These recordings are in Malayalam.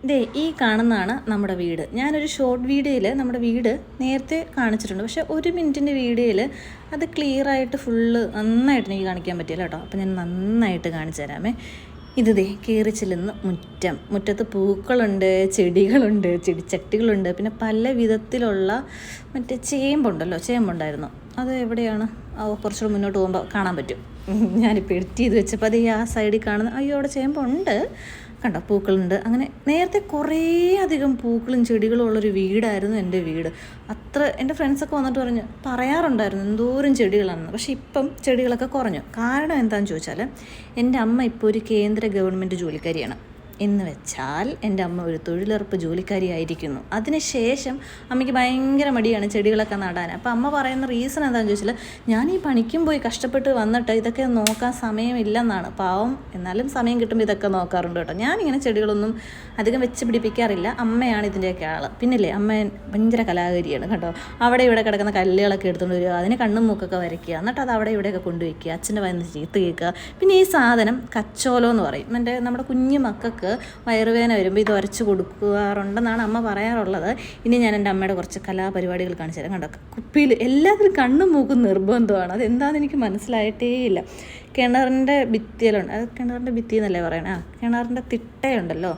ദേ ഈ കാണുന്നതാണ് നമ്മുടെ വീട്. ഞാനൊരു ഷോർട്ട് വീഡിയോയിൽ നമ്മുടെ വീട് നേരത്തെ കാണിച്ചിട്ടുണ്ട്. പക്ഷേ 1 മിനിറ്റിൻ്റെ വീഡിയോയിൽ അത് ക്ലിയറായിട്ട് ഫുള്ള് നന്നായിട്ട് എനിക്ക് കാണിക്കാൻ പറ്റില്ല കേട്ടോ. അപ്പോൾ ഞാൻ നന്നായിട്ട് കാണിച്ചു തരാമേ. ഇത് ദേ കയറി ചെല്ലുന്ന മുറ്റത്ത് പൂക്കളുണ്ട്, ചെടികളുണ്ട്, ചെടിച്ചട്ടികളുണ്ട്, പിന്നെ പല വിധത്തിലുള്ള മറ്റേ ചേമ്പുണ്ടായിരുന്നു. അത് എവിടെയാണ്? കുറച്ചുകൂടെ മുന്നോട്ട് പോകുമ്പോൾ കാണാൻ പറ്റും. ഞാനിപ്പോൾ എഡിറ്റ് ചെയ്ത് വെച്ചപ്പോൾ അത് ആ സൈഡിൽ കാണുന്ന അയ്യോ അവിടെ ചേമ്പുണ്ട് കണ്ടോ, പൂക്കളുണ്ട്. അങ്ങനെ നേരത്തെ കുറേ അധികം പൂക്കളും ചെടികളും ഉള്ളൊരു വീടായിരുന്നു എൻ്റെ വീട്. എൻ്റെ ഫ്രണ്ട്സൊക്കെ വന്നിട്ട് പറയാറുണ്ടായിരുന്നു എന്തോരം ചെടികളാണെന്ന്. പക്ഷേ ഇപ്പം ചെടികളൊക്കെ കുറഞ്ഞു. കാരണം എന്താണെന്ന് ചോദിച്ചാൽ എൻ്റെ അമ്മ ഇപ്പോൾ ഒരു കേന്ദ്ര ഗവൺമെൻറ് ജോലിക്കാരിയാണ്. എന്ന് വെച്ചാൽ എൻ്റെ അമ്മ ഒരു തൊഴിലുറപ്പ് ജോലിക്കാരിയായിരിക്കുന്നു. അതിനുശേഷം അമ്മയ്ക്ക് ഭയങ്കര മടിയാണ് ചെടികളൊക്കെ നടാൻ. അപ്പോൾ അമ്മ പറയുന്ന റീസൺ എന്താണെന്ന് ചോദിച്ചാൽ ഞാൻ ഈ പണിക്കും പോയി കഷ്ടപ്പെട്ട് വന്നിട്ട് ഇതൊക്കെ നോക്കാൻ സമയമില്ലെന്നാണ്. പാവം, എന്നാലും സമയം കിട്ടുമ്പോൾ ഇതൊക്കെ നോക്കാറുണ്ട് കേട്ടോ. ഞാനിങ്ങനെ ചെടികളൊന്നും അധികം വെച്ച് പിടിപ്പിക്കാറില്ല. അമ്മയാണ് ഇതിൻ്റെയൊക്കെ ആൾ. പിന്നില്ലേ അമ്മ ഭയങ്കര കലാകാരിയാണ് കേട്ടോ. അവിടെ ഇവിടെ കിടക്കുന്ന കല്ലുകളൊക്കെ എടുത്തുകൊണ്ട് വരിക, അതിന് കണ്ണും മൂക്കൊക്കെ വരയ്ക്കുക, എന്നിട്ട് അത് അവിടെ ഇവിടെയൊക്കെ കൊണ്ടുവയ്ക്കുക, അച്ഛൻ്റെ വയന്ന് ചീത്ത കേൾക്കുക. പിന്നെ ഈ സാധനം കച്ചോലോ എന്ന് പറയും. നമ്മുടെ കുഞ്ഞു മക്കൾക്ക് വയറുവേദന വരുമ്പോൾ ഇത് ഉരച്ച് കൊടുക്കാറുണ്ടെന്നാണ് അമ്മ പറയാറുള്ളത്. ഇനി ഞാൻ എൻ്റെ അമ്മയുടെ കുറച്ച് കലാപരിപാടികൾ കാണിച്ചു തരാം. കണ്ടോ, കുപ്പിയിൽ എല്ലാത്തിനും കണ്ണും മൂക്കും നിർബന്ധമാണ്. അതെന്താണെന്ന് എനിക്ക് മനസ്സിലായിട്ടേ ഇല്ല. കിണറിൻ്റെ ഭിത്തിയിലുണ്ട്, അത് കിണറിൻ്റെ ഭിത്തി എന്നല്ലേ പറയണേ, കിണറിൻ്റെ തിട്ടയുണ്ടല്ലോ,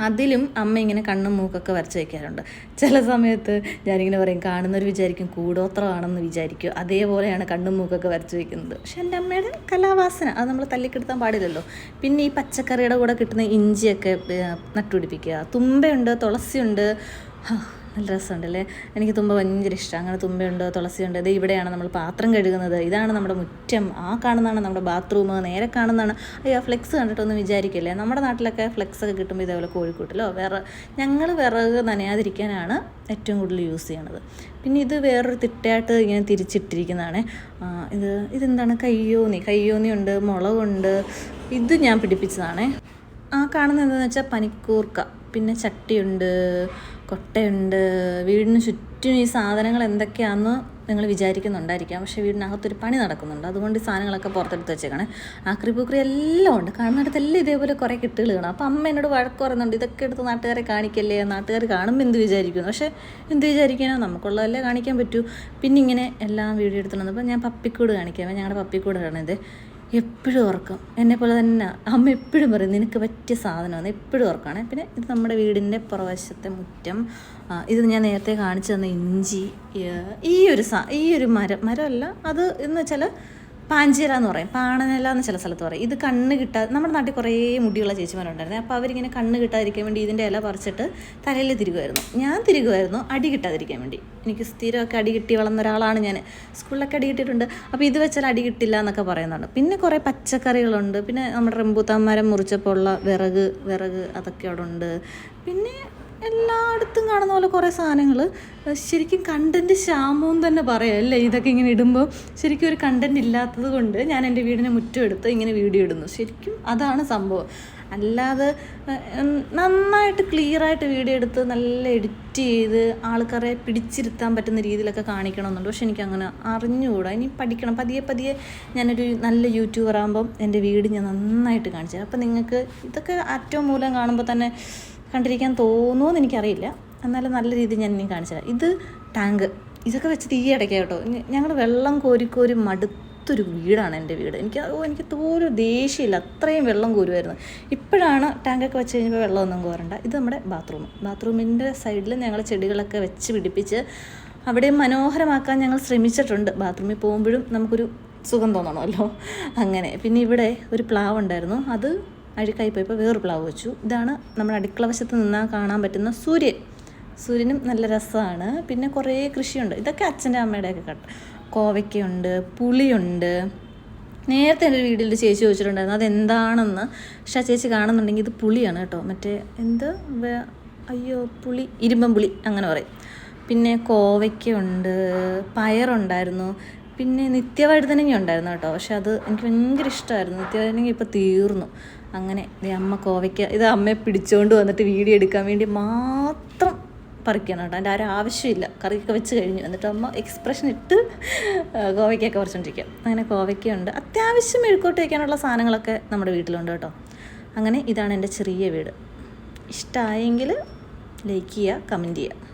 അതിലും അമ്മ ഇങ്ങനെ കണ്ണും മൂക്കൊക്കെ വരച്ച് വയ്ക്കാറുണ്ട്. ചില സമയത്ത് ഞാനിങ്ങനെ പറയും, കാണുന്നവർ വിചാരിക്കും കൂടോത്രമാണെന്ന് വിചാരിക്കും. അതേപോലെയാണ് കണ്ണും മൂക്കൊക്കെ വരച്ച് വയ്ക്കുന്നത്. പക്ഷെ എൻ്റെ അമ്മയുടെ കലാവാസന അത് നമ്മൾ തല്ലിക്കെടുത്താൻ പാടില്ലല്ലോ. പിന്നെ ഈ പച്ചക്കറിയുടെ കൂടെ കിട്ടുന്ന ഇഞ്ചിയൊക്കെ നട്ടുപിടിപ്പിക്കുക. തുമ്പയുണ്ട്, തുളസിയുണ്ട്. നല്ല രസമുണ്ടല്ലേ. എനിക്ക് തുമ്പ ഭയങ്കര ഇഷ്ടമാണ്. അങ്ങനെ തുമ്പയുണ്ട്, തുളസിയുണ്ട്. ഇത് ഇവിടെയാണ് നമ്മൾ പാത്രം കഴുകുന്നത്. ഇതാണ് നമ്മുടെ മുറ്റം. ആ കാണുന്നതാണ് നമ്മുടെ ബാത്റൂം. നേരെ കാണുന്നതാണ് അയ്യോ ഫ്ലെക്സ് കണ്ടിട്ടൊന്നും വിചാരിക്കില്ലേ. നമ്മുടെ നാട്ടിലൊക്കെ ഫ്ലെക്സൊക്കെ കിട്ടുമ്പോൾ ഇതേപോലെ കോഴിക്കോട്ടിലോ ഞങ്ങൾ വിറക് നനയാതിരിക്കാനാണ് ഏറ്റവും കൂടുതൽ യൂസ് ചെയ്യണത്. പിന്നെ ഇത് വേറൊരു തിട്ടയായിട്ട് ഇങ്ങനെ തിരിച്ചിട്ടിരിക്കുന്നതാണ്. ഇതെന്താണ്? കയ്യോന്നി ഉണ്ട്, മുളകുണ്ട്. ഇത് ഞാൻ പിടിപ്പിച്ചതാണ്. ആ കാണുന്നത് എന്താണെന്ന് വെച്ചാൽ പനിക്കൂർക്ക. പിന്നെ ചട്ടിയുണ്ട്, കൊട്ടയുണ്ട്. വീടിന് ചുറ്റും ഈ സാധനങ്ങൾ എന്തൊക്കെയാണെന്ന് നിങ്ങൾ വിചാരിക്കുന്നുണ്ടായിരിക്കാം. പക്ഷേ വീടിനകത്തൊരു പണി നടക്കുന്നുണ്ട്. അതുകൊണ്ട് ഈ സാധനങ്ങളൊക്കെ പുറത്തെടുത്ത് വെച്ചേക്കണേ. ആക്രിപൂക്രി എല്ലാം ഉണ്ട്. കാണുന്നിടത്തെല്ലാം ഇതേപോലെ കുറേ കെട്ടുകൾ കാണും. അപ്പോൾ അമ്മ എന്നോട് വഴക്ക് പറയുന്നുണ്ട്, ഇതൊക്കെ എടുത്ത് നാട്ടുകാരെ കാണിക്കല്ലേ, നാട്ടുകാർ കാണുമ്പോൾ എന്ത് വിചാരിക്കുന്നു. പക്ഷേ എന്ത് വിചാരിക്കാനോ, നമുക്കുള്ളതല്ലേ കാണിക്കാൻ പറ്റൂ. പിന്നെ ഇങ്ങനെ എല്ലാം വീഡിയോ എടുത്തിട്ടുണ്ട്. അപ്പോൾ ഞാൻ പപ്പിക്കൂട് കാണിക്കാം. ഞങ്ങളുടെ പപ്പിക്കൂട് കാണുന്നത് എപ്പോഴും ഓർക്കും. എന്നെപ്പോലെ തന്നെ അമ്മ എപ്പോഴും പറയും നിനക്ക് പറ്റിയ സാധനമാണ്, എപ്പോഴും ഓർക്കാണ്. പിന്നെ ഇത് നമ്മുടെ വീടിൻ്റെ പുറവശത്തെ മുറ്റം. ഇത് ഞാൻ നേരത്തെ കാണിച്ചു തന്ന ഇഞ്ചി. ഈ ഒരു മരമല്ല, അത് എന്ന് വെച്ചാൽ പാഞ്ചില എന്ന് പറയും, പാണനില എന്ന് ചില സ്ഥലത്ത് പറയും. ഇത് കണ്ണ് കിട്ടാതെ, നമ്മുടെ നാട്ടിൽ കുറേ മുടിയുള്ള ചേച്ചിമാരുണ്ടായിരുന്നു. അപ്പോൾ അവരിങ്ങനെ കണ്ണ് കിട്ടാതിരിക്കാൻ വേണ്ടി ഇതിൻ്റെ ഇല പറിച്ചിട്ട് തലയിൽ തിരുകുമായിരുന്നു. ഞാൻ തിരുകുമായിരുന്നു അടി കിട്ടാതിരിക്കാൻ വേണ്ടി. എനിക്ക് സ്ഥിരമൊക്കെ അടി കിട്ടി വളർന്ന ഒരാളാണ് ഞാൻ. സ്കൂളിലൊക്കെ അടി കിട്ടിയിട്ടുണ്ട്. അപ്പോൾ ഇത് വെച്ചാൽ അടി കിട്ടില്ല എന്നൊക്കെ പറയുന്നുണ്ട്. പിന്നെ കുറേ പച്ചക്കറികളുണ്ട്. പിന്നെ നമ്മുടെ റംബൂട്ടാൻ മരം മുറിച്ചപ്പോൾ ഉള്ള വിറക് അതൊക്കെ അവിടെ ഉണ്ട്. പിന്നെ എല്ലായിടത്തും കാണുന്ന പോലെ കുറേ സാധനങ്ങൾ. ശരിക്കും കണ്ടൻറ്റ് ക്ഷാമവും തന്നെ പറയാം അല്ലേ. ഇതൊക്കെ ഇങ്ങനെ ഇടുമ്പോൾ ശരിക്കും ഒരു കണ്ടൻറ്റ് ഇല്ലാത്തത് കൊണ്ട് ഞാൻ എൻ്റെ വീടിനെ മുറ്റം എടുത്ത് ഇങ്ങനെ വീഡിയോ ഇടുന്നു. ശരിക്കും അതാണ് സംഭവം. അല്ലാതെ നന്നായിട്ട് ക്ലിയറായിട്ട് വീഡിയോ എടുത്ത് നല്ല എഡിറ്റ് ചെയ്ത് ആൾക്കാരെ പിടിച്ചിരുത്താൻ പറ്റുന്ന രീതിയിലൊക്കെ കാണിക്കണമെന്നുണ്ട്. പക്ഷെ എനിക്കങ്ങനെ അറിഞ്ഞുകൂടാ. ഇനി പഠിക്കണം. പതിയെ ഞാനൊരു നല്ല യൂട്യൂബർ ആകുമ്പം എൻ്റെ വീട് ഞാൻ നന്നായിട്ട് കാണിച്ചു തരാം. അപ്പം നിങ്ങൾക്ക് ഇതൊക്കെ അറ്റവും മൂലം കാണുമ്പോൾ തന്നെ കണ്ടിരിക്കാൻ തോന്നുമെന്ന് എനിക്കറിയില്ല. എന്നാലും നല്ല രീതിയിൽ ഞാൻ ഇനി കാണിച്ചു തരാം. ഇത് ടാങ്ക്. ഇതൊക്കെ വെച്ച് തീ അടയ്ക്കാം കേട്ടോ. ഞങ്ങൾ വെള്ളം കോരി മടുത്തൊരു വീടാണ് എൻ്റെ വീട്. എനിക്ക് തോരും ദേഷ്യമില്ല, അത്രയും വെള്ളം കോരുമായിരുന്നു. ഇപ്പോഴാണ് ടാങ്കൊക്കെ വെച്ച് കഴിഞ്ഞപ്പോൾ വെള്ളമൊന്നും കോരണ്ട. ഇത് നമ്മുടെ ബാത്റൂമിൻ്റെ സൈഡിൽ ഞങ്ങൾ ചെടികളൊക്കെ വെച്ച് പിടിപ്പിച്ച് അവിടെ മനോഹരമാക്കാൻ ഞങ്ങൾ ശ്രമിച്ചിട്ടുണ്ട്. ബാത്റൂമിൽ പോകുമ്പോഴും നമുക്കൊരു സുഖം തോന്നണമല്ലോ, അങ്ങനെ. പിന്നെ ഇവിടെ ഒരു പ്ലാവ് ഉണ്ടായിരുന്നു, അത് അഴുക്കായി പോയപ്പോൾ വേറൊരു പ്ലാവ് വെച്ചു. ഇതാണ് നമ്മുടെ അടുക്കള വശത്ത് നിന്നാൽ കാണാൻ പറ്റുന്ന സൂര്യനും നല്ല രസമാണ്. പിന്നെ കുറേ കൃഷിയുണ്ട്. ഇതൊക്കെ അച്ഛൻ്റെ അമ്മയുടെയൊക്കെ കോവയ്ക്കയുണ്ട്, പുളിയുണ്ട്. നേരത്തെ എൻ്റെ വീട്ടിൽ ചേച്ചി ചോദിച്ചിട്ടുണ്ടായിരുന്നു അതെന്താണെന്ന്. പക്ഷെ ആ ചേച്ചി കാണുന്നുണ്ടെങ്കിൽ ഇത് പുളിയാണ് കേട്ടോ. മറ്റേ പുളി, ഇരുമ്പൻ പുളി അങ്ങനെ പറയും. പിന്നെ കോവയ്ക്കയുണ്ട്, പയറുണ്ടായിരുന്നു. പിന്നെ നിത്യവഴുതനങ്ങ ഉണ്ടായിരുന്നു കേട്ടോ. പക്ഷെ അത് എനിക്ക് ഭയങ്കര ഇഷ്ടമായിരുന്നു. നിത്യവഴുതനങ്ങ ഇപ്പോൾ തീർന്നു. അങ്ങനെ അമ്മ കോവയ്ക്ക, ഇത് അമ്മയെ പിടിച്ചുകൊണ്ട് വന്നിട്ട് വീഡിയോ എടുക്കാൻ വേണ്ടി മാത്രം പറിക്കണം കേട്ടോ. അതിൻ്റെ ആരും ആവശ്യമില്ല. കറിയൊക്കെ വെച്ച് കഴിഞ്ഞു. എന്നിട്ട് അമ്മ എക്സ്പ്രഷൻ ഇട്ട് കോവയ്ക്കൊക്കെ പറിച്ചുകൊണ്ടിരിക്കുക. അങ്ങനെ കോവയ്ക്കുണ്ട്. അത്യാവശ്യം മെഴുക്കോട്ട് വയ്ക്കാനുള്ള സാധനങ്ങളൊക്കെ നമ്മുടെ വീട്ടിലുണ്ട് കേട്ടോ. അങ്ങനെ ഇതാണ് എൻ്റെ ചെറിയ വീട്. ഇഷ്ടമായെങ്കിൽ ലൈക്ക് ചെയ്യുക, കമൻറ്റ് ചെയ്യുക.